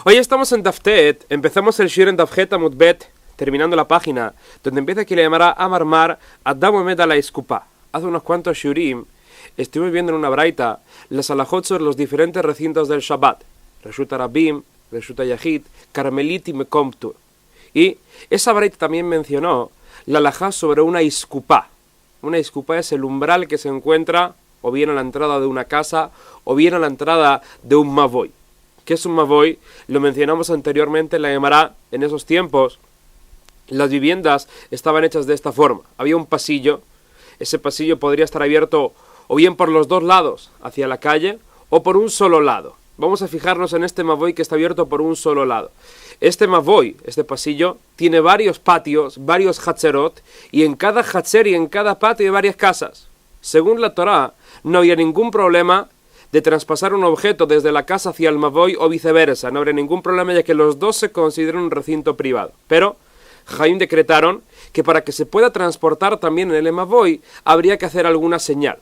Hoy estamos en Daftet, empezamos el Shir en Dafjet Amud Bet, terminando la página, donde empieza que le llamará Amarmar Adamomed a la Iskupa. Hace unos cuantos Shurim estuvimos viendo en una braita las alajot sobre los diferentes recintos del Shabbat, Reshut Rabim, Reshut Yahid, Carmelit y Mekomtur. Y esa braita también mencionó la alajá sobre una Iskupa. Una Iskupa es el umbral que se encuentra o bien a la entrada de una casa o bien a la entrada de un mavoy. ¿Qué es un mavoy? Lo mencionamos anteriormente en la Gemara. En esos tiempos las viviendas estaban hechas de esta forma. Había un pasillo. Ese pasillo podría estar abierto o bien por los dos lados hacia la calle o por un solo lado. Vamos a fijarnos en este mavoy que está abierto por un solo lado. Este mavoy, este pasillo, tiene varios patios, varios hatzerot, y en cada hatzer y en cada patio hay varias casas. Según la Torá, no había ningún problema de traspasar un objeto desde la casa hacia el mavoy o viceversa. No habría ningún problema ya que los dos se consideran un recinto privado. Pero Jaim decretaron que para que se pueda transportar también en el mavoy habría que hacer alguna señal.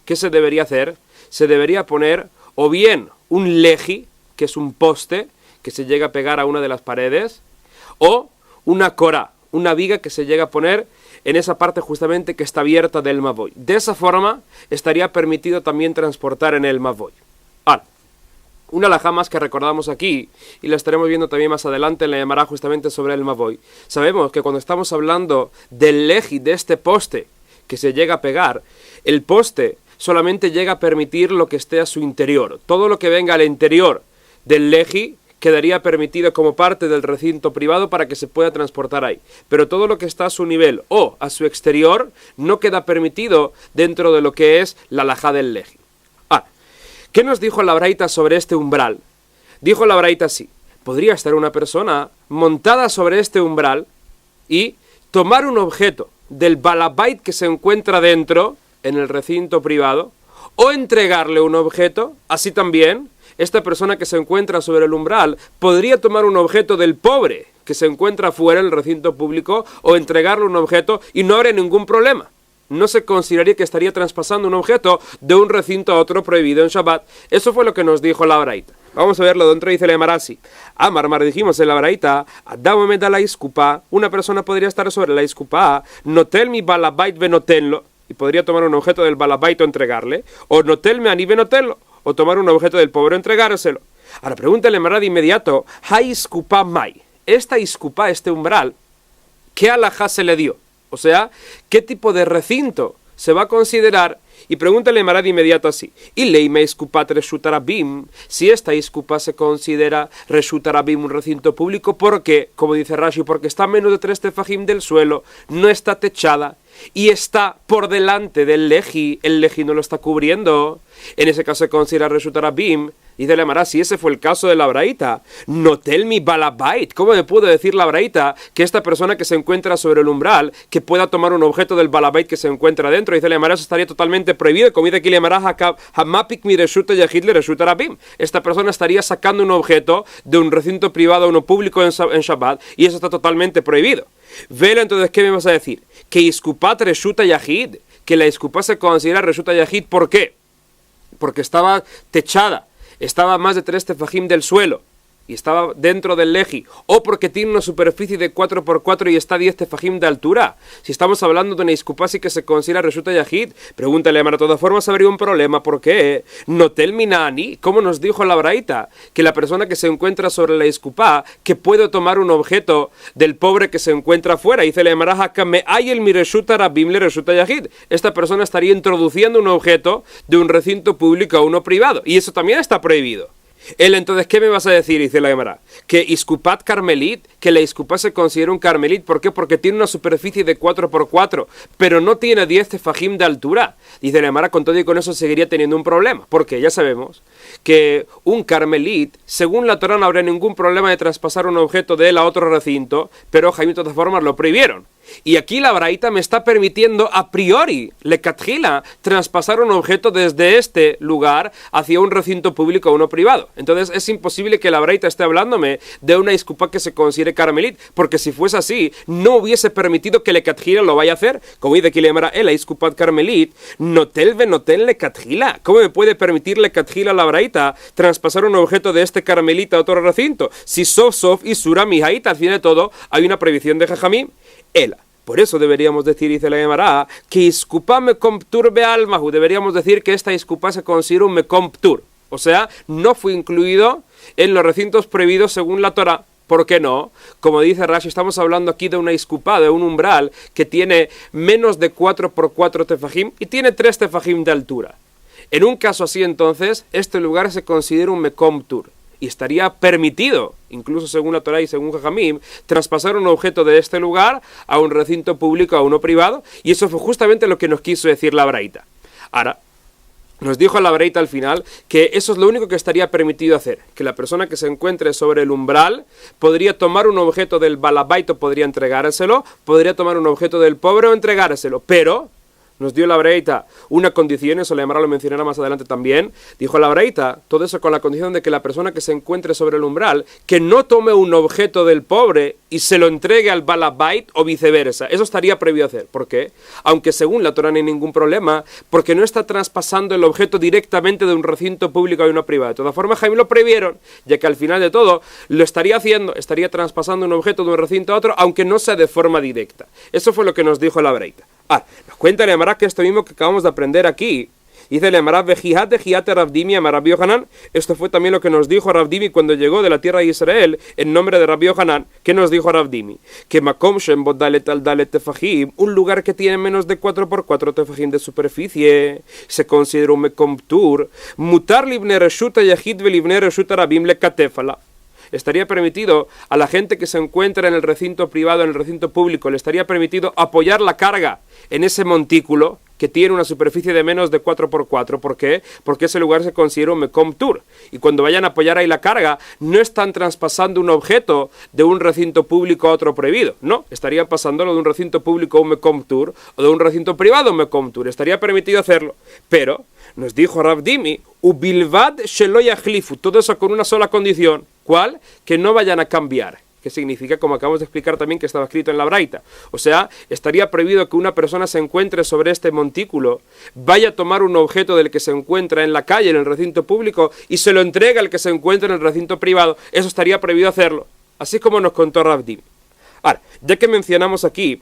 ¿Qué se debería hacer? Se debería poner o bien un leji, que es un poste que se llega a pegar a una de las paredes, o una korah, una viga que se llega a poner en esa parte justamente que está abierta del mavoy. De esa forma estaría permitido también transportar en el mavoy. Ahora, una alajá más que recordamos aquí, y la estaremos viendo también más adelante en la Gemara justamente sobre el mavoy. Sabemos que cuando estamos hablando del leji, de este poste que se llega a pegar, el poste solamente llega a permitir lo que esté a su interior. Todo lo que venga al interior del leji quedaría permitido como parte del recinto privado para que se pueda transportar ahí. Pero todo lo que está a su nivel o a su exterior no queda permitido dentro de lo que es la alajá del leji. ¿Qué nos dijo la braita sobre este umbral? Dijo la braita así: podría estar una persona montada sobre este umbral y tomar un objeto del balabait que se encuentra dentro, en el recinto privado, o entregarle un objeto, así también esta persona que se encuentra sobre el umbral podría tomar un objeto del pobre que se encuentra fuera del recinto público o entregarle un objeto y no habría ningún problema. No se consideraría que estaría traspasando un objeto de un recinto a otro prohibido en Shabbat. Eso fue lo que nos dijo la braita. Vamos a verlo dentro, dice la Gemara así. Amarmar, dijimos en la braita, Adamomed a la iskupa, una persona podría estar sobre la iskupa, notel mi balabait venotenlo, y podría tomar un objeto del balabait o entregarle, o notelme ani venotenlo, o tomar un objeto del pobre o entregárselo. Ahora pregúntale Marad de inmediato, ha iskupa mai, esta iskupa, este umbral, ¿qué alajá se le dio? O sea, ¿qué tipo de recinto se va a considerar? Y pregúntale Marad de inmediato así, y leime iskupat reshut rabim, si esta iskupa se considera reshut rabim, un recinto público, porque, como dice Rashi, porque está a menos de 3 tefajim del suelo, no está techada, y está por delante del leji, el leji no lo está cubriendo, en ese caso se considera reshut rabim. Dice la Gemara, si ese fue el caso de la braita, notel mi balabait, ¿cómo me pudo decir la braita que esta persona que se encuentra sobre el umbral, que pueda tomar un objeto del balabait que se encuentra dentro? Dice la Gemara, eso estaría totalmente prohibido, como dice aquí la Gemara, hamapik mi reshut yahid le reshut rabim. Esta persona estaría sacando un objeto de un recinto privado a uno público en Shabbat, y eso está totalmente prohibido. Velo, entonces, ¿qué me vas a decir? Que iskupat reshut yahid, que la iskupa se considera reshut yahid, ¿por qué? Porque estaba techada, estaba a más de 3 tefajim del suelo y estaba dentro del leji, o porque tiene una superficie de 4x4 y está a 10 tefajim de altura. Si estamos hablando de una iskupasi que se considera reshut yahid, pregúntale, de todas formas habría un problema. ¿Por qué? Notel minani, como nos dijo la braita, que la persona que se encuentra sobre la iskupá, que puede tomar un objeto del pobre que se encuentra afuera, dice la Gemara, me hay el mi reshut rabim le reshut yahid. Esta persona estaría introduciendo un objeto de un recinto público a uno privado, y eso también está prohibido. Él, entonces, ¿qué me vas a decir? Dice la Gemara, que iskupat carmelit, que la iskupá se considera un carmelit. ¿Por qué? Porque tiene una superficie de 4x4, pero no tiene 10 tefajim de altura. Dice la Gemara, con todo y con eso seguiría teniendo un problema, porque ya sabemos que un carmelit, según la Torá, no habría ningún problema de traspasar un objeto de él a otro recinto, pero Jaime de todas formas lo prohibieron. Y aquí la braita me está permitiendo a priori, lecatjila, traspasar un objeto desde este lugar hacia un recinto público o uno privado. Entonces es imposible que la braita esté hablándome de una iskupa que se considere carmelit, porque si fuese así, no hubiese permitido que lecatjila lo vaya a hacer. Como dice aquí le llamará el iskupat carmelit, notel venotel lecatjila. ¿Cómo me puede permitir lecatjila la braita traspasar un objeto de este carmelita a otro recinto? Si sof y sura mihaita, al fin de todo, hay una prohibición de jajamim. Por eso deberíamos decir, dice la Gemara, que iskupa mekomptur bealmahu. Deberíamos decir que esta iskupa se considera un mekomptur. O sea, no fue incluido en los recintos prohibidos según la Torah. ¿Por qué no? Como dice Rashi, estamos hablando aquí de una iskupa, de un umbral que tiene menos de 4 por 4 tefajim y tiene 3 tefajim de altura. En un caso así, entonces, este lugar se considera un mekomptur. Y estaría permitido, incluso según la Torah y según Jajamim, traspasar un objeto de este lugar a un recinto público, a uno privado, y eso fue justamente lo que nos quiso decir la braita. Ahora, nos dijo la braita al final que eso es lo único que estaría permitido hacer, que la persona que se encuentre sobre el umbral podría tomar un objeto del balabait o podría entregárselo, podría tomar un objeto del pobre o entregárselo, pero nos dio la braita una condición, eso la Gemara lo mencionará más adelante también. Dijo la braita, todo eso con la condición de que la persona que se encuentre sobre el umbral, que no tome un objeto del pobre y se lo entregue al balabait o viceversa. Eso estaría prohibido hacer. ¿Por qué? Aunque según la Torah no hay ningún problema, porque no está traspasando el objeto directamente de un recinto público a uno privado. De todas formas, Jaime lo prohibieron, ya que al final de todo lo estaría haciendo, estaría traspasando un objeto de un recinto a otro, aunque no sea de forma directa. Eso fue lo que nos dijo la braita. Nos cuenta el Emara que esto mismo que acabamos de aprender aquí, dice el Emara vejijat Rav Dimi a Rabbi Yohanan. Esto fue también lo que nos dijo Rav Dimi cuando llegó de la tierra de Israel en nombre de Rabbi Yohanan. ¿Qué nos dijo Rav Dimi? Que makom shem bod dalet al dalet tefajim, un lugar que tiene menos de 4 por 4 tefajim de superficie, se considera un mekomtur, mutar libne reshuta yachid ve libne reshuta rabim lekatefala. Estaría permitido a la gente que se encuentra en el recinto privado, en el recinto público, le estaría permitido apoyar la carga en ese montículo que tiene una superficie de menos de 4 por 4. ¿Por qué? Porque ese lugar se considera un mekomtur. Y cuando vayan a apoyar ahí la carga, no están traspasando un objeto de un recinto público a otro prohibido. No, estarían pasándolo de un recinto público a un mekomtur o de un recinto privado a un mekomtur. Estaría permitido hacerlo. Pero nos dijo Rav Dimi, ubilvad shelo yachlifu, todo eso con una sola condición. ¿Cuál? Que no vayan a cambiar. ¿Qué significa? Como acabamos de explicar también que estaba escrito en la braita. O sea, estaría prohibido que una persona se encuentre sobre este montículo, vaya a tomar un objeto del que se encuentra en la calle, en el recinto público, y se lo entrega al que se encuentra en el recinto privado. Eso estaría prohibido hacerlo. Así como nos contó Rav Dimi. Ahora, ya que mencionamos aquí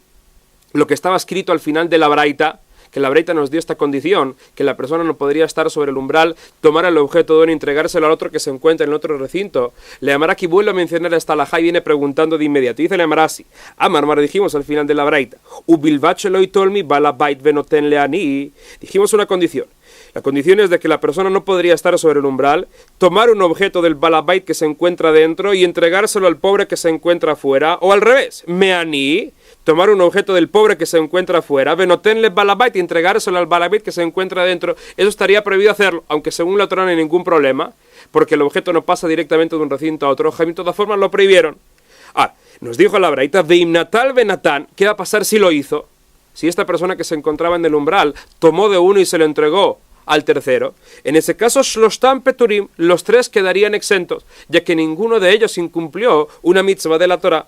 lo que estaba escrito al final de la braita, que la braita nos dio esta condición, que la persona no podría estar sobre el umbral, tomar el objeto de uno y entregárselo al otro que se encuentra en el otro recinto. Le llamará aquí, vuelve a mencionar esta alajá y viene preguntando de inmediato. Dice le llamará así. Marmar, dijimos al final de la braita. Ubilvachelo tolmi balabait venoten leani. Dijimos una condición. La condición es de que la persona no podría estar sobre el umbral, tomar un objeto del balabait que se encuentra dentro y entregárselo al pobre que se encuentra afuera, o al revés. Meani, tomar un objeto del pobre que se encuentra afuera, venotenle balabait y entregárselo al balabait que se encuentra dentro. Eso estaría prohibido hacerlo, aunque según la Torah no hay ningún problema, porque el objeto no pasa directamente de un recinto a otro. De todas formas lo prohibieron. Nos dijo la braita, veimnatal venatán, ¿qué va a pasar si lo hizo? Si esta persona que se encontraba en el umbral tomó de uno y se lo entregó al tercero, en ese caso shloshtam peturim, los tres quedarían exentos, ya que ninguno de ellos incumplió una mitzvah de la Torah.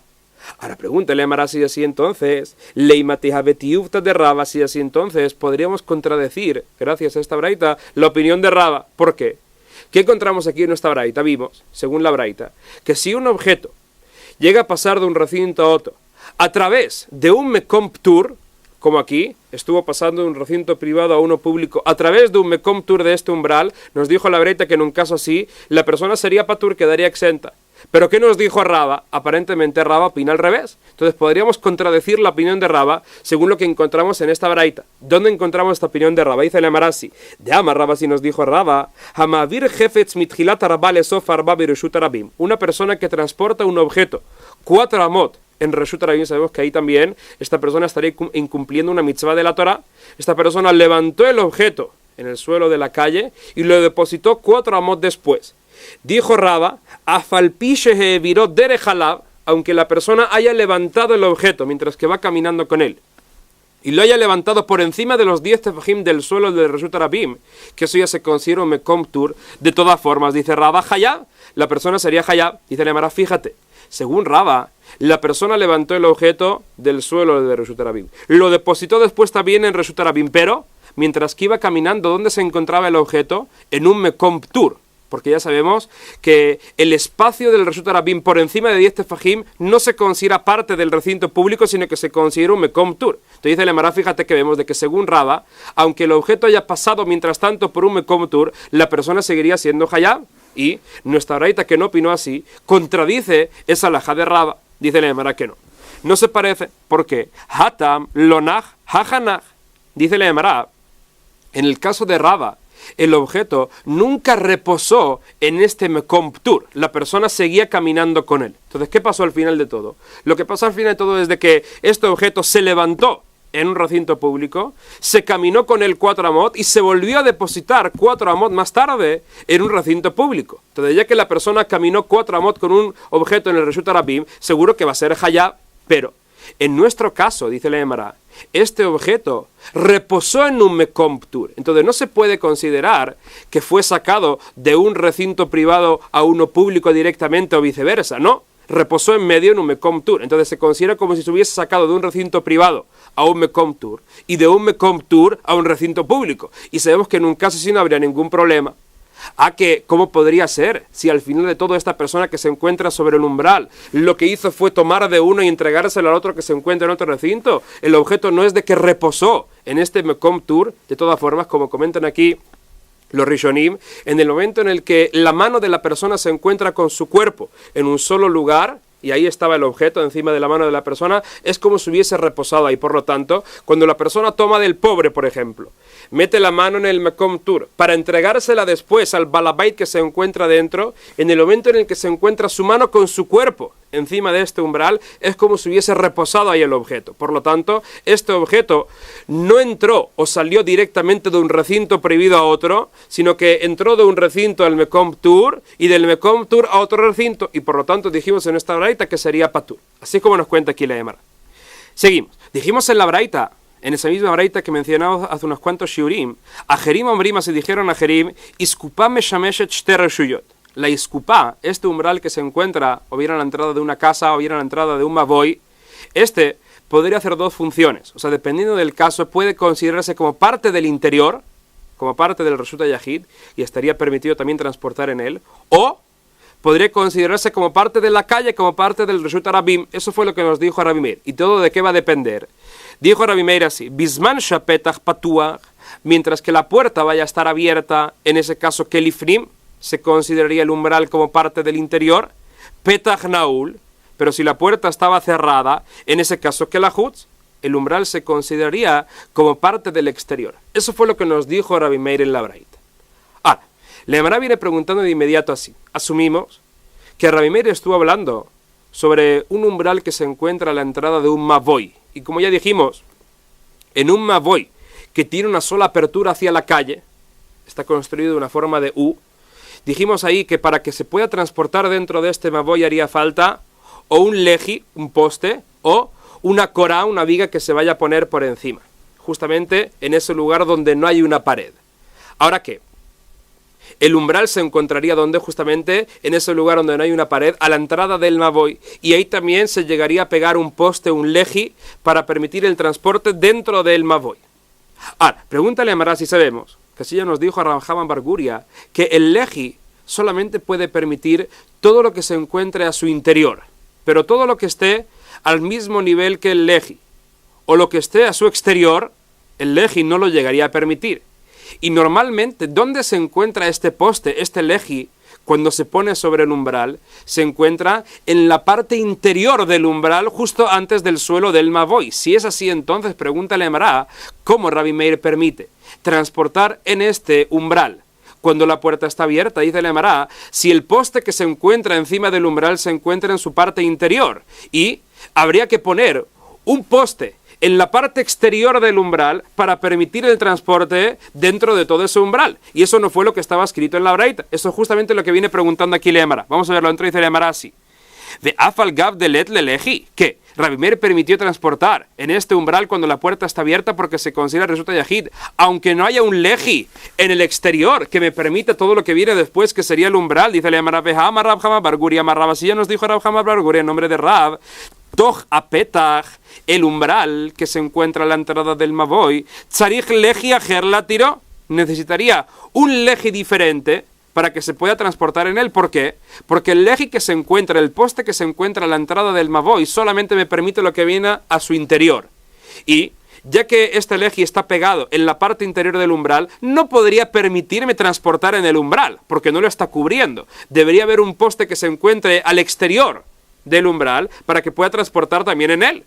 Ahora pregúntale a Mara si así entonces, leimatiha betiufta de Raba, si así entonces podríamos contradecir, gracias a esta braita, la opinión de Raba. ¿Por qué? ¿Qué encontramos aquí en esta braita? Vimos, según la braita, que si un objeto llega a pasar de un recinto a otro a través de un mekomptur, como aquí, estuvo pasando de un recinto privado a uno público, a través de un mekomptur de este umbral, nos dijo la braita que en un caso así, la persona sería patur, quedaría exenta. ¿Pero qué nos dijo Raba? Aparentemente Raba opina al revés. Entonces podríamos contradecir la opinión de Raba según lo que encontramos en esta braita. ¿Dónde encontramos esta opinión de Raba? Dice el Amarasi. De Amar Raba si nos dijo Raba, Hamavir jefetz mitjilat arba lesof arba bireshut arabim. Una persona que transporta un objeto, 4 amot, en Reshut Arabim sabemos que ahí también esta persona estaría incumpliendo una mitzvah de la Torah. Esta persona levantó el objeto en el suelo de la calle y lo depositó 4 amot después. Dijo Raba, aunque la persona haya levantado el objeto mientras que va caminando con él, y lo haya levantado por encima de los 10 tefajim del suelo del Reshut Arabim, que eso ya se considera un Mekom Tur. De todas formas, dice Raba, Hayab, la persona sería Hayab. Dice la Gemara, fíjate, según Raba, la persona levantó el objeto del suelo del Reshut Arabim, lo depositó después también en Reshut Arabim, pero mientras que iba caminando, ¿dónde se encontraba el objeto? En un Mekom Tur. Porque ya sabemos que el espacio del Reshut Arabim por encima de 10 tefajim no se considera parte del recinto público, sino que se considera un Mekom Tur. Entonces dice el Emara, fíjate que vemos de que según Raba, aunque el objeto haya pasado mientras tanto por un Mekom Tur, la persona seguiría siendo Hayab. Y nuestra braita, que no opinó así, contradice esa halajá de Raba. Dice el Emara que no. No se parece. ¿Por qué? Hatam, lonach, hajanach. Dice el Emara, en el caso de Raba, el objeto nunca reposó en este Mekom Tur. La persona seguía caminando con él. Entonces, ¿qué pasó al final de todo? Lo que pasó al final de todo es de que este objeto se levantó en un recinto público, se caminó con él 4 amot y se volvió a depositar 4 amot más tarde en un recinto público. Entonces, ya que la persona caminó 4 amot con un objeto en el Reshut Arabim, seguro que va a ser Hayab, pero en nuestro caso, dice la Gemara, este objeto reposó en un Mekom Tur. Entonces no se puede considerar que fue sacado de un recinto privado a uno público directamente o viceversa, no. Reposó en medio en un Mekom Tur. Entonces se considera como si se hubiese sacado de un recinto privado a un Mekom Tur y de un Mekom Tur a un recinto público. Y sabemos que en un caso así no habría ningún problema. Que, ¿cómo podría ser? Si al final de todo esta persona que se encuentra sobre el umbral, lo que hizo fue tomar de uno y entregárselo al otro que se encuentra en otro recinto. El objeto no es de que reposó en este Mekom Tur. De todas formas, como comentan aquí los Rishonim, en el momento en el que la mano de la persona se encuentra con su cuerpo en un solo lugar, y ahí estaba el objeto encima de la mano de la persona, es como si hubiese reposado ahí. Por lo tanto, cuando la persona toma del pobre, por ejemplo, mete la mano en el Mekom Tur para entregársela después al balabait que se encuentra dentro, en el momento en el que se encuentra su mano con su cuerpo encima de este umbral, es como si hubiese reposado ahí el objeto. Por lo tanto, este objeto no entró o salió directamente de un recinto prohibido a otro, sino que entró de un recinto al Mekom Tur y del Mekom Tur a otro recinto, y por lo tanto dijimos en esta braita que sería patur. Así como nos cuenta aquí la Gemara. Seguimos. Dijimos en la braita, en esa misma braita que mencionamos hace unos cuantos shiurim, a Jerim Omrima se dijeron a Jerim, Iskupá meshameshet shte reshuyot. La Iskupá, este umbral que se encuentra o bien a la entrada de una casa o bien a la entrada de un mavoy, este podría hacer 2 funciones. O sea, dependiendo del caso, puede considerarse como parte del interior, como parte del Reshut Yahid, y estaría permitido también transportar en él, o podría considerarse como parte de la calle, como parte del Reshut Arabim. Eso fue lo que nos dijo Rabbi Meir. ¿Y todo de qué va a depender? Dijo Rabbi Meir así, Bisman shapetach patuach, mientras que la puerta vaya a estar abierta, en ese caso kelifrim, se consideraría el umbral como parte del interior, petach naul, pero si la puerta estaba cerrada, en ese caso kelahutz, el umbral se consideraría como parte del exterior. Eso fue lo que nos dijo Rabbi Meir en la braita. Ahora, la Gemara viene preguntando de inmediato así. Asumimos que Rabbi Meir estuvo hablando sobre un umbral que se encuentra a la entrada de un mavoy. Y como ya dijimos, en un mavoy que tiene una sola apertura hacia la calle, está construido de una forma de U, dijimos ahí que para que se pueda transportar dentro de este mavoy haría falta o un leji, un poste, o una corá, una viga que se vaya a poner por encima, justamente en ese lugar donde no hay una pared. ¿Ahora qué? El umbral se encontraría donde, justamente en ese lugar donde no hay una pared, a la entrada del mavoy, y ahí también se llegaría a pegar un poste, un leji, para permitir el transporte dentro del mavoy. Ahora, pregúntale a Mará si sabemos, que así ya nos dijo a Ramjaman Barguria, que el leji solamente puede permitir todo lo que se encuentre a su interior, pero todo lo que esté al mismo nivel que el leji, o lo que esté a su exterior, el leji no lo llegaría a permitir. Y normalmente, ¿dónde se encuentra este poste, este leji, cuando se pone sobre el umbral? Se encuentra en la parte interior del umbral, justo antes del suelo del mavoy. Si es así, entonces pregúntale a Mará cómo Rabbi Meir permite transportar en este umbral cuando la puerta está abierta. Dice la Mará, si el poste que se encuentra encima del umbral se encuentra en su parte interior, y habría que poner un poste en la parte exterior del umbral para permitir el transporte dentro de todo ese umbral. Y eso no fue lo que estaba escrito en la braita. Eso es justamente lo que viene preguntando aquí la Gemara. Vamos a verlo dentro, dice la Gemara así. De Afal Gav de Let Leleji, que Rabbi Meir permitió transportar en este umbral cuando la puerta está abierta porque se considera resulta yahid, aunque no haya un leji en el exterior que me permita todo lo que viene después, que sería el umbral. Dice Rab Hama Barguri Amarrab, así ya nos dijo Rab Hama Barguri en nombre de Rab, Toch apetach, el umbral que se encuentra a la entrada del Mavoy, Tzarich leji ajer la tiró, necesitaría un leji diferente para que se pueda transportar en él. ¿Por qué? Porque el leji que se encuentra, el poste que se encuentra a la entrada del Mavoy, solamente me permite lo que viene a su interior. Y ya que este leji está pegado en la parte interior del umbral, no podría permitirme transportar en el umbral, porque no lo está cubriendo. Debería haber un poste que se encuentre al exterior del umbral para que pueda transportar también en él.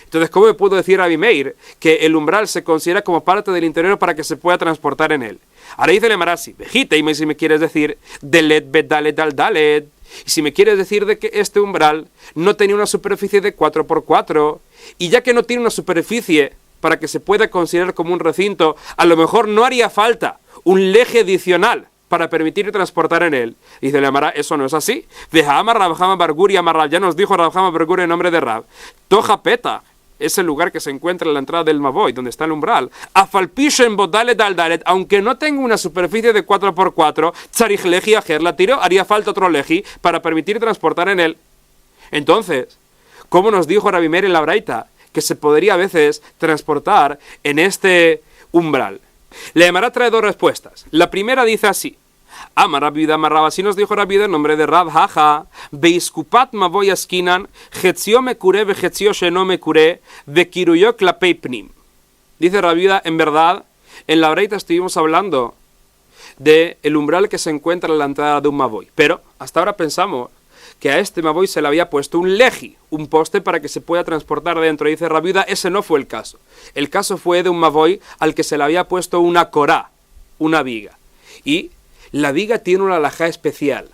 Entonces, ¿cómo me pudo decir Rabbi Meir que el umbral se considera como parte del interior para que se pueda transportar en él? Ahora dice el Emarasi, vejita, y si me quieres decir Delet Bedalet al Dalet, y si me quieres decir de que este umbral no tenía una superficie de 4x4, y ya que no tiene una superficie para que se pueda considerar como un recinto, a lo mejor no haría falta un leje adicional para permitir transportar en él. Dice el Emara, eso no es así. Vejama Rabhama Barguri Amarrab, ya nos dijo Rabhama Barguri en nombre de Rab, Toja Peta, es el lugar que se encuentra en la entrada del Mavoy, donde está el umbral. Afalpishen Bodalet al Dalet, aunque no tenga una superficie de 4x4, Tzarich leji ajer la tiro, haría falta otro leji para permitir transportar en él. Entonces, ¿cómo nos dijo Rabbi Meir en la Braita que se podría a veces transportar en este umbral? Le Emara trae dos respuestas. La primera dice así: Amar Rabbi Amarrab, así nos dijo Rabbi en nombre de Rab Haja, Beiskupat Mavoy askinan, Jetzio me curé, Vejetzio sheno me curé, Vekiruyo klapei pnim. Dice Rabbi, en verdad, en la Braita estuvimos hablando de el umbral que se encuentra en la entrada de un Mavoy, pero hasta ahora pensamos que a este Mavoy se le había puesto un leji, un poste para que se pueda transportar dentro. Dice Rabbi, ese no fue el caso. El caso fue de un Mavoy al que se le había puesto una corá, una viga. Y la viga tiene una alajá especial.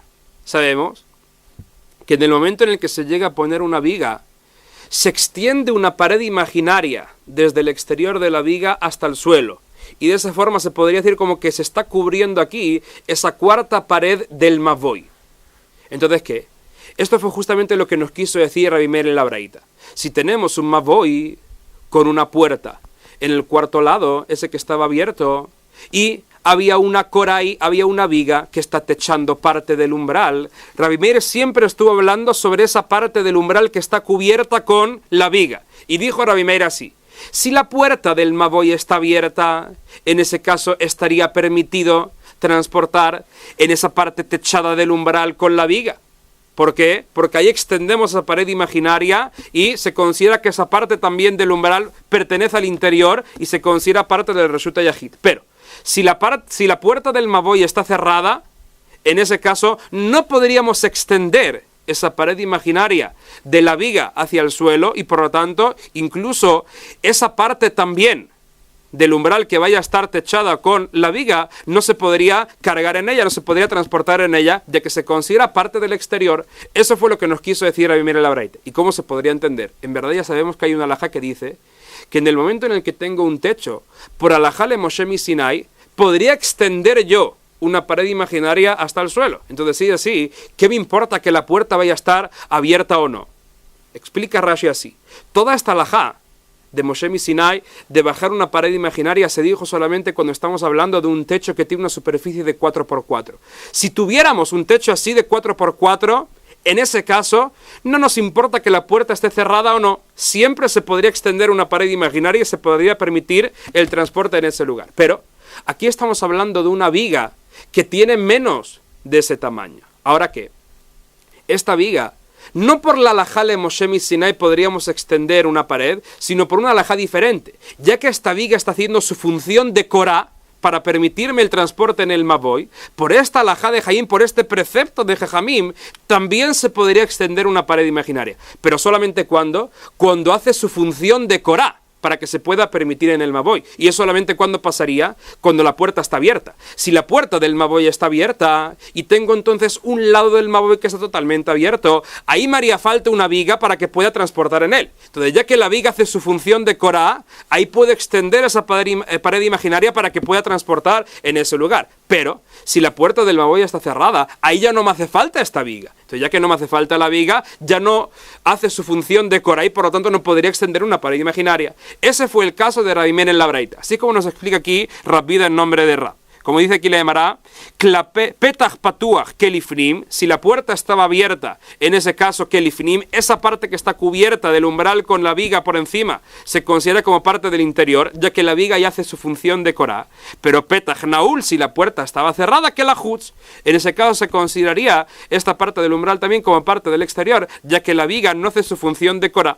Sabemos que en el momento en el que se llega a poner una viga, se extiende una pared imaginaria desde el exterior de la viga hasta el suelo. Y de esa forma se podría decir como que se está cubriendo aquí esa cuarta pared del Mavoy. Entonces, ¿qué? Esto fue justamente lo que nos quiso decir Rabbi Meir en la Braita. Si tenemos un Mavoy con una puerta en el cuarto lado, ese que estaba abierto, y había una coray, había una viga que está techando parte del umbral, Rabbi Meir siempre estuvo hablando sobre esa parte del umbral que está cubierta con la viga. Y dijo Rabbi Meir así: si la puerta del Mavoy está abierta, en ese caso estaría permitido transportar en esa parte techada del umbral con la viga. ¿Por qué? Porque ahí extendemos esa pared imaginaria y se considera que esa parte también del umbral pertenece al interior y se considera parte del Reshuta Yahid. Pero si la puerta del Mavoy está cerrada, en ese caso no podríamos extender esa pared imaginaria de la viga hacia el suelo y por lo tanto incluso esa parte también del umbral que vaya a estar techada con la viga no se podría cargar en ella, no se podría transportar en ella, ya que se considera parte del exterior. Eso fue lo que nos quiso decir Rabbi Meir en la Braita. ¿Y cómo se podría entender? En verdad ya sabemos que hay una alajá que dice que en el momento en el que tengo un techo, por alajá le Moshe mi Sinai, podría extender yo una pared imaginaria hasta el suelo. Entonces, sí, así, ¿qué me importa que la puerta vaya a estar abierta o no? Explica Rashi así: toda esta alajá de Moshe mi Sinai, de bajar una pared imaginaria, se dijo solamente cuando estamos hablando de un techo que tiene una superficie de 4x4. Si tuviéramos un techo así de 4x4, en ese caso, no nos importa que la puerta esté cerrada o no, siempre se podría extender una pared imaginaria y se podría permitir el transporte en ese lugar. Pero aquí estamos hablando de una viga que tiene menos de ese tamaño. ¿Ahora qué? Esta viga, no por la alajá de Moshe mi Sinai podríamos extender una pared, sino por una alajá diferente, ya que esta viga está haciendo su función de corá para permitirme el transporte en el Mavoy. Por esta alajá de Jaim, por este precepto de Jajamim, también se podría extender una pared imaginaria, pero solamente cuando hace su función de corá, para que se pueda permitir en el Mavoy. Y es solamente cuando pasaría, cuando la puerta está abierta. Si la puerta del Mavoy está abierta y tengo entonces un lado del Mavoy que está totalmente abierto, ahí me haría falta una viga para que pueda transportar en él. Entonces, ya que la viga hace su función de corá, ahí puedo extender esa pared imaginaria para que pueda transportar en ese lugar. Pero, si la puerta del Maboy está cerrada, ahí ya no me hace falta esta viga. Entonces, ya que no me hace falta la viga, ya no hace su función de Korah y por lo tanto no podría extender una pared imaginaria. Ese fue el caso de Rabbi Meir en la Braita. Así como nos explica aquí Rabida en nombre de Rab. Como dice aquí la Gemara, petach patuach kelifnim, si la puerta estaba abierta, en ese caso kelifnim, esa parte que está cubierta del umbral con la viga por encima, se considera como parte del interior, ya que la viga ya hace su función de Korah. Pero petach naul, si la puerta estaba cerrada, que la hutz, en ese caso se consideraría esta parte del umbral también como parte del exterior, ya que la viga no hace su función de Korah.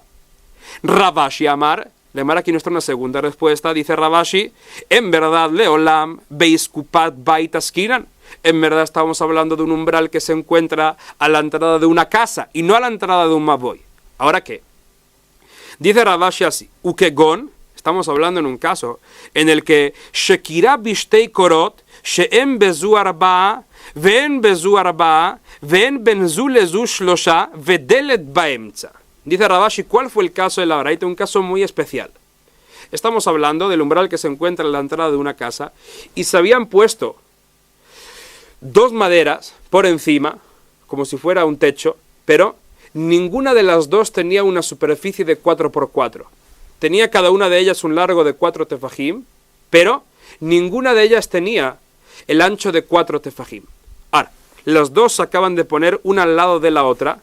Ravashi Amar, la Gemara aquí nos trae una segunda respuesta, dice Ravashi, en verdad leolam beiskupat baitaskiran, en verdad estamos hablando de un umbral que se encuentra a la entrada de una casa y no a la entrada de un maboy. ¿Ahora qué? Dice Ravashi así, ukegon, estamos hablando en un caso en el que shekira bishtei korot she'em bezu arba'a ve'en bezu arba'a ve'en benzu lezu shlosha vedelet baemtza. Dice Ravashi, ¿cuál fue el caso de la Braita? Un caso muy especial. Estamos hablando del umbral que se encuentra en la entrada de una casa y se habían puesto dos maderas por encima, como si fuera un techo, pero ninguna de las dos tenía una superficie de 4x4. Tenía cada una de ellas un largo de 4 tefajim, pero ninguna de ellas tenía el ancho de 4 tefajim. Ahora, las dos se acaban de poner una al lado de la otra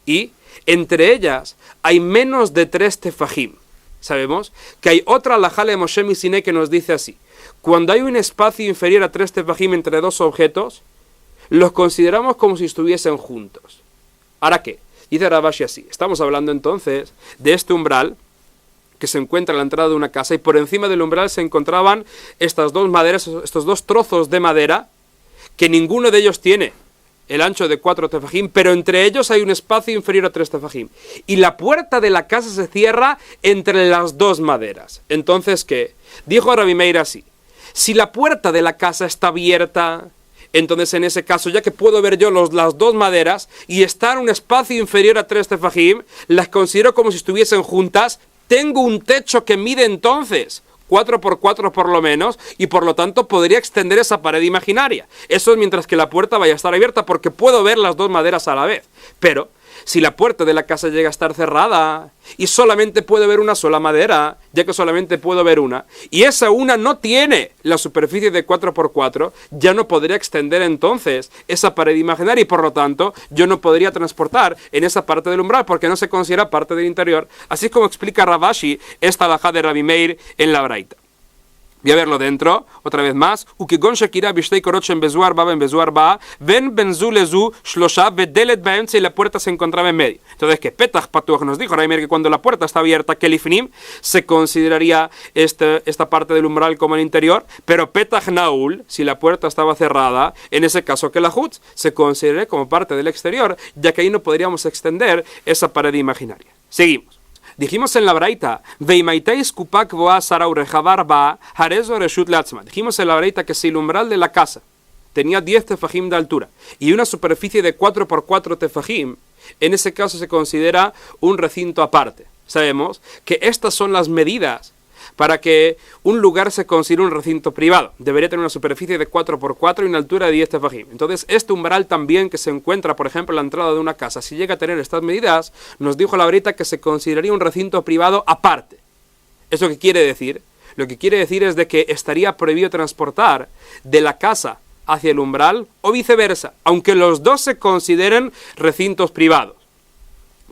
y entre ellas hay menos de 3 tefajim. Sabemos que hay otra halajá de Moshe Misiné que nos dice así: cuando hay un espacio inferior a 3 tefajim entre dos objetos, los consideramos como si estuviesen juntos. ¿Ahora qué? Dice Ravashi así. Estamos hablando entonces de este umbral que se encuentra a la entrada de una casa y por encima del umbral se encontraban estas dos maderas, estos dos trozos de madera que ninguno de ellos tiene el ancho de 4 tefajim, pero entre ellos hay un espacio inferior a 3 tefajim. Y la puerta de la casa se cierra entre las dos maderas. Entonces, ¿qué? Dijo Rabbi Meir así: si la puerta de la casa está abierta, entonces en ese caso, ya que puedo ver yo las dos maderas y está en un espacio inferior a 3 tefajim, las considero como si estuviesen juntas. Tengo un techo que mide entonces 4x4 por lo menos, y por lo tanto podría extender esa pared imaginaria. Eso es mientras que la puerta vaya a estar abierta, porque puedo ver las dos maderas a la vez. Pero si la puerta de la casa llega a estar cerrada y solamente puedo ver una sola madera, ya que solamente puedo ver una, y esa una no tiene la superficie de 4x4, ya no podría extender entonces esa pared imaginaria y por lo tanto yo no podría transportar en esa parte del umbral porque no se considera parte del interior. Así es como explica Ravashi esta halajá de Rabbi Meir en la Braita. Voy a verlo dentro, otra vez más. Ukigon shekira bishtei korot shem bezu arba ben bezu arba ven benzu lezu shlosha vedelet baemtza, y la puerta se encontraba en medio. Entonces, que petach patuach nos dijo Rabbi Meir que cuando la puerta está abierta, kelifnim, se consideraría esta parte del umbral como el interior, pero petach naul, si la puerta estaba cerrada, en ese caso que la hutz, se consideraría como parte del exterior, ya que ahí no podríamos extender esa pared imaginaria. Seguimos. Dijimos en la Braita, dijimos en la Braita que si el umbral de la casa tenía 10 tefajim de altura y una superficie de 4x4 tefajim, en ese caso se considera un recinto aparte. Sabemos que estas son las medidas para que un lugar se considere un recinto privado. Debería tener una superficie de 4x4 y una altura de 10 tefajim. Entonces, este umbral también que se encuentra, por ejemplo, en la entrada de una casa, si llega a tener estas medidas, nos dijo la Braita que se consideraría un recinto privado aparte. ¿Eso qué quiere decir? Lo que quiere decir es de que estaría prohibido transportar de la casa hacia el umbral o viceversa, aunque los dos se consideren recintos privados.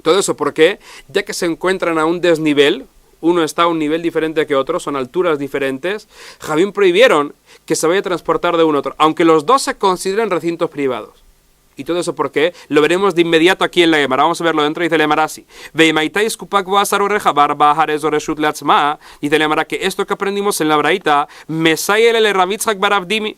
Todo eso, ¿por qué? Ya que se encuentran a un desnivel, uno está a un nivel diferente que otro, son alturas diferentes, Javín prohibieron que se vaya a transportar de uno a otro, aunque los dos se consideren recintos privados. ¿Y todo eso por qué? Lo veremos de inmediato aquí en la Gemara. Vamos a verlo dentro. Dice la Gemara así: dice la Gemara que esto que aprendimos en la Braita,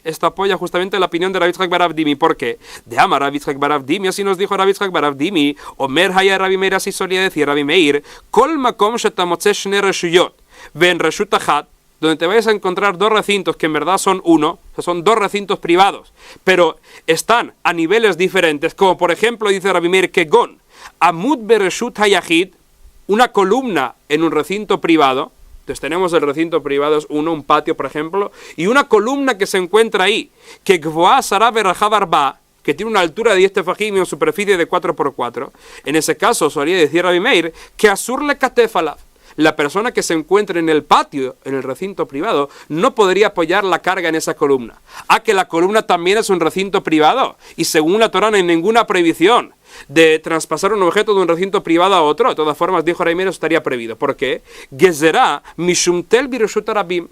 esto apoya justamente la opinión de Rabbi Yitzchak bar Avdimi. ¿Por qué? De Amar Rabbi Yitzchak bar Avdimi, así nos dijo Rabbi Yitzchak bar Avdimi, Omer haya Rabbi Meir, así solía decir Rabbi Meir, Kol makom shetamotze shne reshuyot ven reshut achat, donde te vayas a encontrar dos recintos que en verdad son uno, o sea, son dos recintos privados, pero están a niveles diferentes, como por ejemplo dice Rabbi Meir Kegon, Amud bereshut hayahid, una columna en un recinto privado, Entonces tenemos el recinto privado, es un patio, por ejemplo, y una columna que se encuentra ahí, que Gvoa Sará Berajá Barba, que tiene una altura de 10 tefajim y una superficie de 4x4. En ese caso, solía decir Rabbi Meir, que Asur le Katefalav, la persona que se encuentre en el patio, en el recinto privado, no podría apoyar la carga en esa columna. Que la columna también es un recinto privado, y según la Torá no hay ninguna prohibición de traspasar un objeto de un recinto privado a otro. De todas formas, dijo Rabbi Meir, eso estaría prohibido. ¿Por qué? Gezerá mishumtel birshut arabim.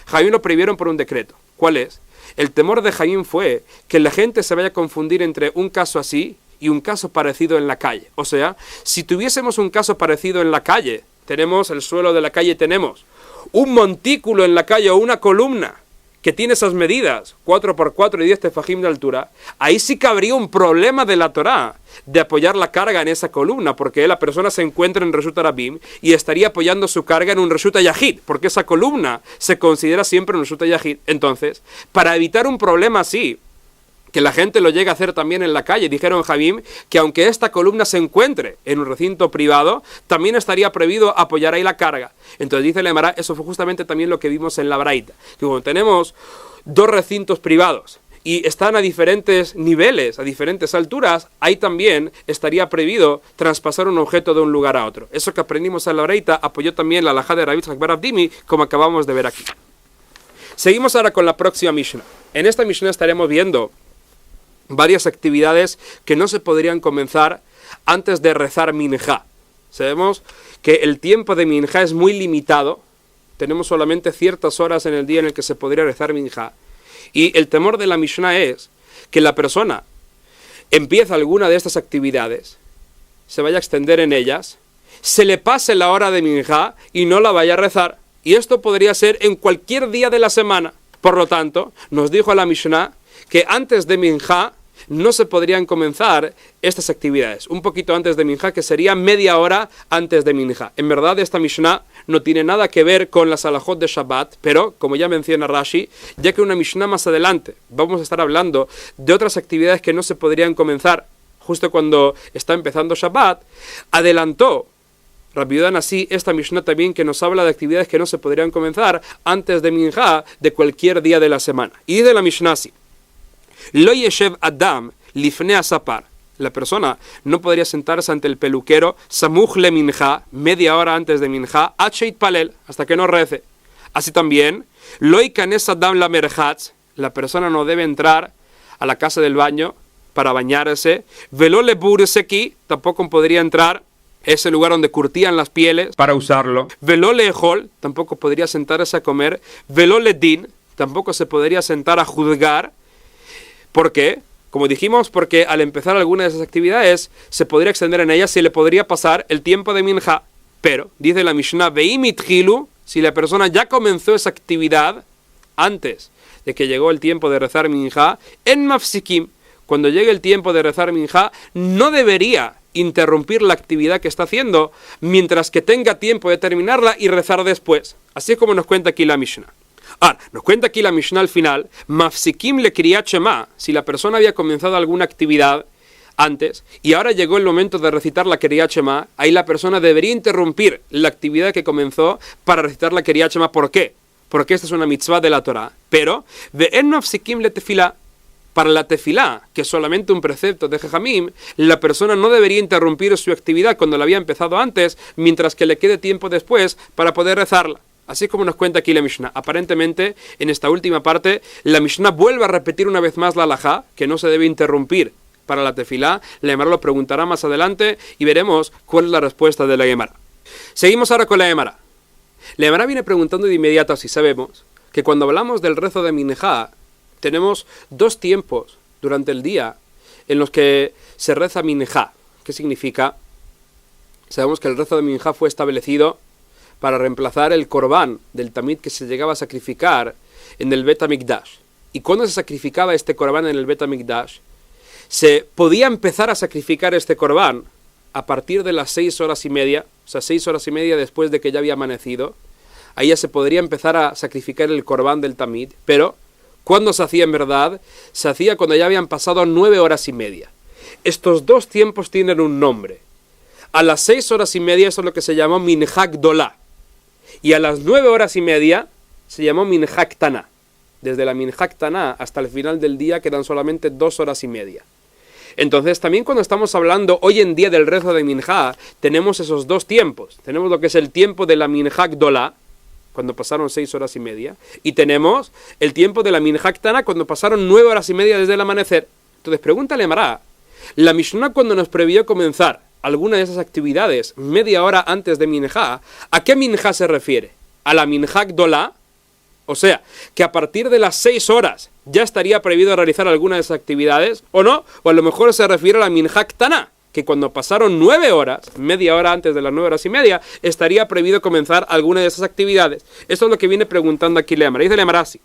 Jaim lo prohibieron por un decreto. ¿Cuál es? El temor de Jaim fue que la gente se vaya a confundir entre un caso así y un caso parecido en la calle. O sea, si tuviésemos un caso parecido en la calle, tenemos el suelo de la calle, tenemos un montículo en la calle o una columna que tiene esas medidas, 4x4 y 10 tefajim de altura, ahí sí que habría un problema de la Torá de apoyar la carga en esa columna, porque la persona se encuentra en Reshut Arabim y estaría apoyando su carga en un Reshut Yahid, porque esa columna se considera siempre un Reshut Yahid. Entonces, para evitar un problema así, que la gente lo llegue a hacer también en la calle, dijeron Javim que aunque esta columna se encuentre en un recinto privado, también estaría prohibido apoyar ahí la carga. Entonces dice la Gemara, eso fue justamente también lo que vimos en la Braita, que cuando tenemos dos recintos privados y están a diferentes niveles, a diferentes alturas, ahí también estaría prohibido traspasar un objeto de un lugar a otro. Eso que aprendimos en la Braita apoyó también la halajá de Rabbi Yitzhak bar Abdimi, como acabamos de ver aquí. Seguimos ahora con la próxima Mishnah. En esta Mishnah estaremos viendo varias actividades que no se podrían comenzar antes de rezar Minjá. Sabemos que el tiempo de Minjá es muy limitado, tenemos solamente ciertas horas en el día en el que se podría rezar Minjá, y el temor de la Mishnah es que la persona empieza alguna de estas actividades, se vaya a extender en ellas, se le pase la hora de Minjá y no la vaya a rezar, y esto podría ser en cualquier día de la semana. Por lo tanto, nos dijo la Mishnah que antes de Minjá no se podrían comenzar estas actividades. Un poquito antes de Minjá, que sería media hora antes de Minjá. En verdad, esta Mishnah no tiene nada que ver con las halajot de Shabbat, pero, como ya menciona Rashi, ya que una Mishnah más adelante vamos a estar hablando de otras actividades que no se podrían comenzar justo cuando está empezando Shabbat, adelantó Rabbi Yehuda Nasi esta Mishnah también que nos habla de actividades que no se podrían comenzar antes de Minjá de cualquier día de la semana. Y dice la Mishnah así: Lo yeshev Adam lifnei asapar. La persona no podría sentarse ante el peluquero samuch le minjá, media hora antes de minjá, acheit palel, hasta que no rece. Así también, lo ikanes Adam la merjatz, la persona no debe entrar a la casa del baño para bañarse. Velo le burseki, tampoco podría entrar ese lugar donde curtían las pieles para usarlo. Velo le ejol, tampoco podría sentarse a comer. Velo le din, tampoco se podría sentar a juzgar. ¿Por qué? Como dijimos, porque al empezar alguna de esas actividades se podría extender en ellas, se le podría pasar el tiempo de Minjá. Pero, dice la Mishnah, Veimit Hilu, si la persona ya comenzó esa actividad antes de que llegó el tiempo de rezar Minjá, en Mafsikim, cuando llegue el tiempo de rezar Minjá, no debería interrumpir la actividad que está haciendo mientras que tenga tiempo de terminarla y rezar después. Así es como nos cuenta aquí la Mishnah. Nos cuenta aquí la Mishnah al final, Mafsikim le kriyat shema, si la persona había comenzado alguna actividad antes y ahora llegó el momento de recitar la kriyat shema, ahí la persona debería interrumpir la actividad que comenzó para recitar la kriyat shema. ¿Por qué? Porque esta es una mitzvah de la Torah. Pero, ve'en mafsikim le tefilá, para la tefilá, que es solamente un precepto de Jajamim, la persona no debería interrumpir su actividad cuando la había empezado antes, mientras que le quede tiempo después para poder rezarla. Así como nos cuenta aquí la Mishnah. Aparentemente, en esta última parte, la Mishnah vuelve a repetir una vez más la halajá, que no se debe interrumpir para la tefilá. La Gemara lo preguntará más adelante y veremos cuál es la respuesta de la Gemara. Seguimos ahora con la Gemara. La Gemara viene preguntando de inmediato si sabemos que cuando hablamos del rezo de Minjá, tenemos dos tiempos durante el día en los que se reza Minjá. ¿Qué significa? Sabemos que el rezo de Minjá fue establecido para reemplazar el corbán del tamid que se llegaba a sacrificar en el Bet HaMikdash. Y cuando se sacrificaba este corbán en el Bet HaMikdash, se podía empezar a sacrificar este corbán a partir de las 6:30, o sea, 6:30 después de que ya había amanecido. Ahí ya se podría empezar a sacrificar el corbán del tamid, pero ¿cuándo se hacía en verdad? Se hacía cuando ya habían pasado 9:30. Estos dos tiempos tienen un nombre. A las 6:30 eso es lo que se llamó Minjá Gdolá. Y a las 9 horas y media se llamó Minjá Ktaná. Desde la Minjá Ktaná hasta el final del día quedan solamente 2 horas y media. Entonces también cuando estamos hablando hoy en día del rezo de Minjá, tenemos esos dos tiempos. Tenemos lo que es el tiempo de la Minjá Gdolá, cuando pasaron 6 horas y media, y tenemos el tiempo de la Minjá Ktaná, cuando pasaron 9 horas y media desde el amanecer. Entonces pregúntale a Mará, la Mishnah cuando nos previó comenzar alguna de esas actividades media hora antes de Minjá, ¿a qué Minjá se refiere? ¿A la Minjá Gdolá? O sea, que a partir de las 6 horas ya estaría prohibido realizar alguna de esas actividades, ¿o no? O a lo mejor se refiere a la Minjá Ktaná, que cuando pasaron 9 horas, media hora antes de las 9 horas y media, estaría prohibido comenzar alguna de esas actividades. Esto es lo que viene preguntando aquí Leamara. Dice Leamara así.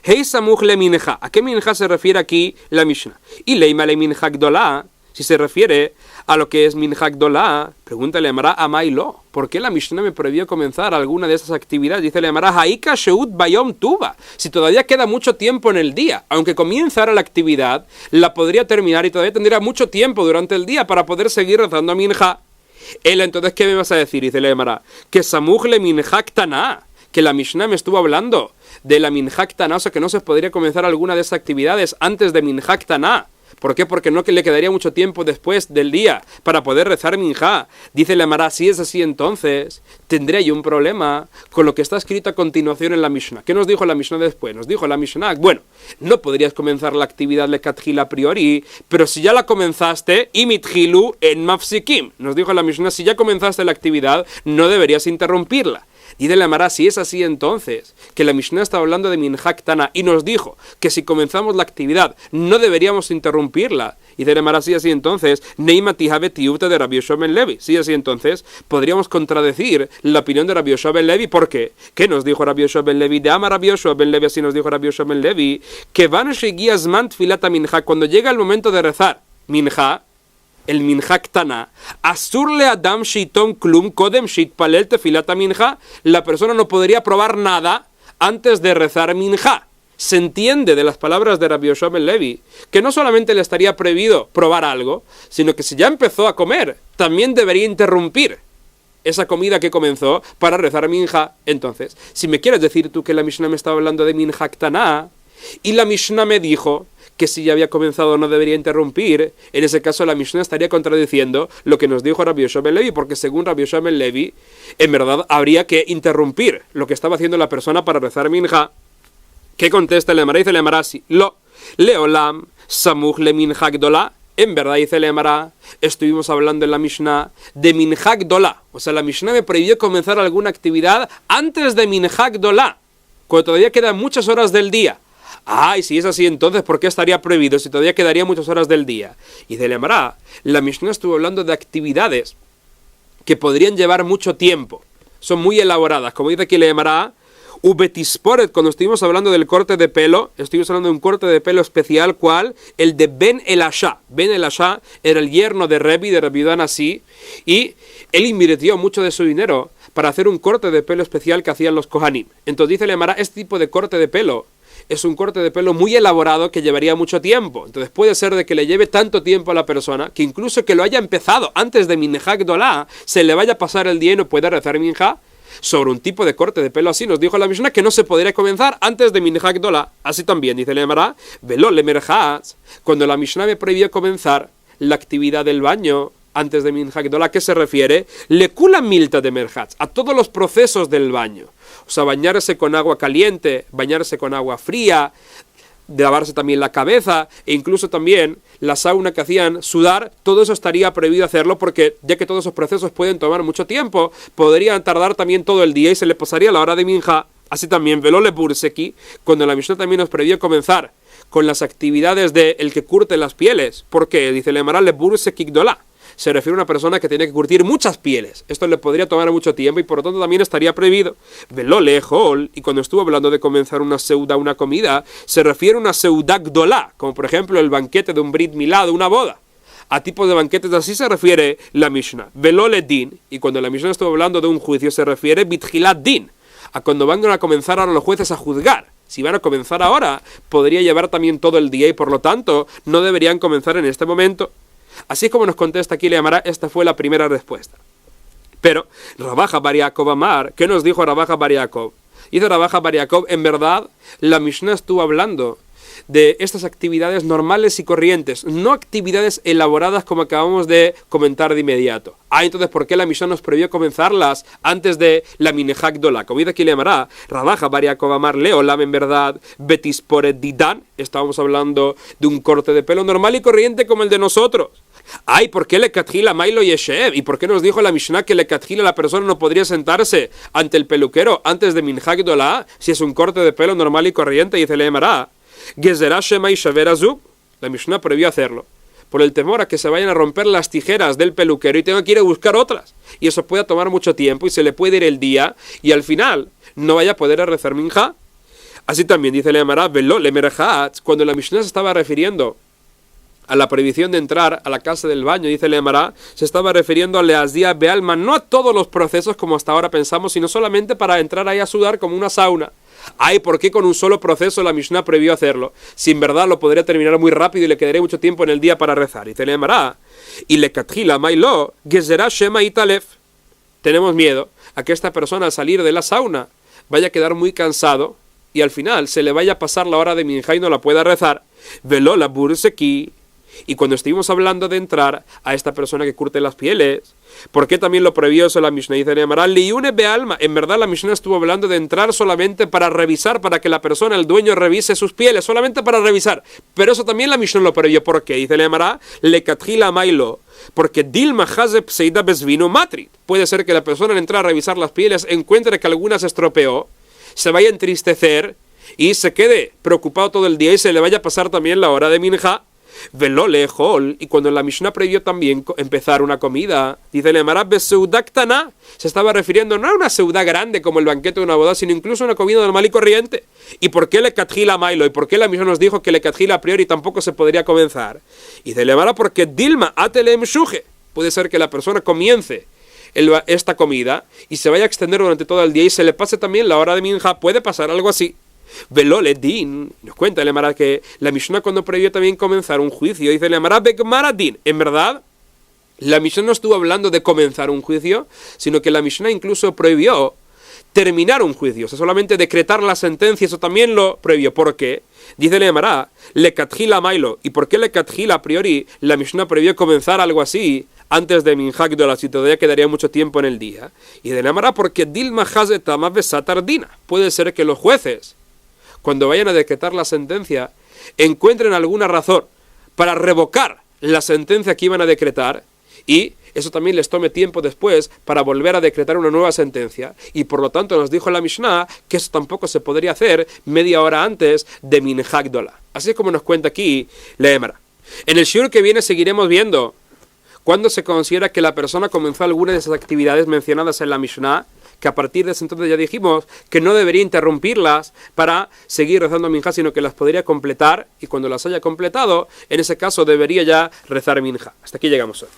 Hei samuch le minjá. ¿A qué minjá se refiere aquí la Mishnah? Y leima le minjá gdolá. Si se refiere a lo que es minjá gdolá, pregúntale a Mará a Mailo. ¿Por qué la Mishnah me prohibió comenzar alguna de esas actividades? Dice le Mará haika sheut bayom tuva. Si todavía queda mucho tiempo en el día, aunque comience ahora la actividad, la podría terminar y todavía tendría mucho tiempo durante el día para poder seguir rezando a minjá. Él entonces, ¿qué me vas a decir? Dice le Mará que samuch le minjá ktaná, que la Mishnah me estuvo hablando de la Minjá Ktaná, o sea que no se podría comenzar alguna de esas actividades antes de Minjá Ktaná. ¿Por qué? Porque no que le quedaría mucho tiempo después del día para poder rezar Minjá. Dice la Mará, si es así entonces, tendría yo un problema con lo que está escrito a continuación en la Mishnah. ¿Qué nos dijo la Mishnah después? Nos dijo la Mishnah, bueno, no podrías comenzar la actividad lekatjil a priori, pero si ya la comenzaste, imitjilu en mafsikim. Nos dijo la Mishnah, si ya comenzaste la actividad, no deberías interrumpirla. Y de la Mará, si es así entonces, que la Mishnah está hablando de Minjá Ktaná y nos dijo que si comenzamos la actividad no deberíamos interrumpirla. Y de la Mará, si es así entonces, Neima Tihabe Tiuta de Rabbi Yoshua ben Levi. Si es así entonces, podríamos contradecir la opinión de Rabbi Yoshua ben Levi. ¿Por qué? ¿Qué nos dijo Rabbi Yoshua ben Levi? De Ama Rabbi Yoshua ben Levi, así nos dijo Rabbi Yoshua ben Levi, que van Shegias Mant Filata Minjá, cuando llega el momento de rezar Minjá, el Minjá Ktaná, Asur le Adam Shitom Klum Kodem Shitpalel Tefilata Minjá, la persona no podría probar nada antes de rezar Minjá. Se entiende de las palabras de Rabbi Yoshua ben Levi que no solamente le estaría prohibido probar algo, sino que si ya empezó a comer, también debería interrumpir esa comida que comenzó para rezar Minjá. Entonces, si me quieres decir tú que la Mishnah me estaba hablando de Minjá Ktaná, y la Mishnah me dijo que si ya había comenzado no debería interrumpir, en ese caso la Mishnah estaría contradiciendo lo que nos dijo Rabbi Yoshua ben Levi, porque según Rabbi Yoshua ben Levi, en verdad habría que interrumpir lo que estaba haciendo la persona para rezar Minjá. ¿Qué contesta el Emara? Dice el Emara así, lo, leolam, samuch le minjá gdolá. En verdad, dice el Emara, estuvimos hablando en la Mishnah de Minjá Gdolá. O sea, la Mishnah me prohibió comenzar alguna actividad antes de Minjá Gdolá, cuando todavía quedan muchas horas del día. Y si es así, entonces, ¿por qué estaría prohibido si todavía quedaría muchas horas del día? Y de Emara, la Mishnah estuvo hablando de actividades que podrían llevar mucho tiempo. Son muy elaboradas. Como dice aquí el Emara, Ubetisporet, cuando estuvimos hablando del corte de pelo, estuvimos hablando de un corte de pelo especial, ¿cuál? El de Ben el Asha. Ben el Asha era el yerno de Rebbi, de Rabbi Yehuda Nasi, y él invirtió mucho de su dinero para hacer un corte de pelo especial que hacían los Kohanim. Entonces dice el Emara, este tipo de corte de pelo es un corte de pelo muy elaborado que llevaría mucho tiempo. Entonces puede ser de que le lleve tanto tiempo a la persona que incluso que lo haya empezado antes de Minjá Gdolá, se le vaya a pasar el día y no pueda rezar Minjá. Sobre un tipo de corte de pelo así nos dijo la Mishnah que no se podría comenzar antes de Minjá Gdolá. Así también dice el Emara, velo le merjaz, cuando la Mishnah me prohibió comenzar la actividad del baño antes de Minjá Gdolá, ¿a qué se refiere? Le kula milta de merjaz, a todos los procesos del baño. O sea, bañarse con agua caliente, bañarse con agua fría, lavarse también la cabeza, e incluso también la sauna que hacían sudar, todo eso estaría prohibido hacerlo porque ya que todos esos procesos pueden tomar mucho tiempo, podrían tardar también todo el día y se le pasaría la hora de Minjá. Así también, velole burseki, cuando la Mishnah también nos prohibió comenzar con las actividades de el que curte las pieles, porque dice el Emara le burseki gdolá, se refiere a una persona que tiene que curtir muchas pieles. Esto le podría tomar mucho tiempo y por lo tanto también estaría prohibido. Velole hol, y cuando estuvo hablando de comenzar una seuda, una comida, se refiere a una seuda gdolá, como por ejemplo el banquete de un brit milá, de una boda. A tipos de banquetes así se refiere la Mishnah. Velole din, y cuando la Mishnah estuvo hablando de un juicio se refiere bitjilat din, a cuando van a comenzar ahora los jueces a juzgar. Si van a comenzar ahora, podría llevar también todo el día y por lo tanto no deberían comenzar en este momento. Así como nos contesta aquí le llamará, esta fue la primera respuesta. Pero Rabaja bar Yaakov Amar, ¿qué nos dijo Rabaja bar Yaakov? Dice Rabaja bar Yaakov, en verdad, la Mishnah estuvo hablando de estas actividades normales y corrientes, no actividades elaboradas como acabamos de comentar de inmediato. Entonces, ¿por qué la Mishnah nos prohibió comenzarlas antes de la Minejá Gdola? Como dice aquí le llamará, Rabaja bar Yaakov Amar Leolam, en verdad, Betisporet Didan, estábamos hablando de un corte de pelo normal y corriente como el de nosotros. ¿Por qué le katjila Mailo Yeshev? ¿Y por qué nos dijo la Mishnah que le katjila la persona no podría sentarse ante el peluquero antes de Minjá Gdola si es un corte de pelo normal y corriente? Y dice le llamará, Gezerá Shema y Shaver Azub. La Mishnah prohibió hacerlo por el temor a que se vayan a romper las tijeras del peluquero y tenga que ir a buscar otras. Y eso puede tomar mucho tiempo y se le puede ir el día y al final no vaya a poder rezar Minjá. Así también dice le llamará, Velo le merajat, cuando la Mishnah se estaba refiriendo a la prohibición de entrar a la casa del baño, dice le llamará, se estaba refiriendo a Leazdía Bealma, no a todos los procesos como hasta ahora pensamos, sino solamente para entrar ahí a sudar como una sauna. ¿Por qué con un solo proceso la Mishnah prohibió hacerlo? Si en verdad lo podría terminar muy rápido y le quedaría mucho tiempo en el día para rezar. Y te le llamará, y le katjila mailo, gezerá shema italef. Tenemos miedo a que esta persona al salir de la sauna vaya a quedar muy cansado y al final se le vaya a pasar la hora de minjá y no la pueda rezar. Veló la burseki. Y cuando estuvimos hablando de entrar a esta persona que curte las pieles, ¿por qué también lo prohibió eso la Mishnah? Dice Neamaral, liune bealma. En verdad la Mishnah estuvo hablando de entrar solamente para revisar, para que la persona, el dueño, revise sus pieles, solamente para revisar. Pero eso también la Mishnah lo prohibió. ¿Por qué? Dice Neamaral, le katjila mailo. Porque Dilma Hazeb Seida Besvino Matrit. Puede ser que la persona al entrar a revisar las pieles encuentre que alguna se estropeó, se vaya a entristecer y se quede preocupado todo el día y se le vaya a pasar también la hora de minja. Velo lejol, y cuando la Mishnah prohibió también empezar una comida, dice Lemara beseudaktana, se estaba refiriendo no a una seudá grande como el banquete de una boda, sino incluso a una comida normal y corriente. ¿Y por qué le katjila mailo? ¿Y por qué la Mishnah nos dijo que le katjila a priori tampoco se podría comenzar? Y dice Lemara porque Dilma atelem shuje, puede ser que la persona comience esta comida y se vaya a extender durante todo el día y se le pase también la hora de minja, puede pasar algo así. Velole din, nos cuenta el Emara que la Mishnah cuando prohibió también comenzar un juicio, dice el Emara Bekmaradin, en verdad la Mishnah no estuvo hablando de comenzar un juicio, sino que la Mishnah incluso prohibió terminar un juicio, o sea, solamente decretar la sentencia, eso también lo prohibió. ¿Por qué? Dice el Emara, le katjila mailo, ¿y por qué le katjila a priori la Mishnah prohibió comenzar algo así antes de Minjá Gdola, si todavía quedaría mucho tiempo en el día? Y de la Emara porque Dilma Hazetama Besatardina, puede ser que los jueces cuando vayan a decretar la sentencia, encuentren alguna razón para revocar la sentencia que iban a decretar y eso también les tome tiempo después para volver a decretar una nueva sentencia. Y por lo tanto nos dijo la Mishnah que eso tampoco se podría hacer media hora antes de Minjá Gdola. Así es como nos cuenta aquí la Emara. En el shiur que viene seguiremos viendo cuándo se considera que la persona comenzó alguna de esas actividades mencionadas en la Mishnah, que a partir de ese entonces ya dijimos que no debería interrumpirlas para seguir rezando minjá, sino que las podría completar y cuando las haya completado, en ese caso debería ya rezar minjá. Hasta aquí llegamos hoy.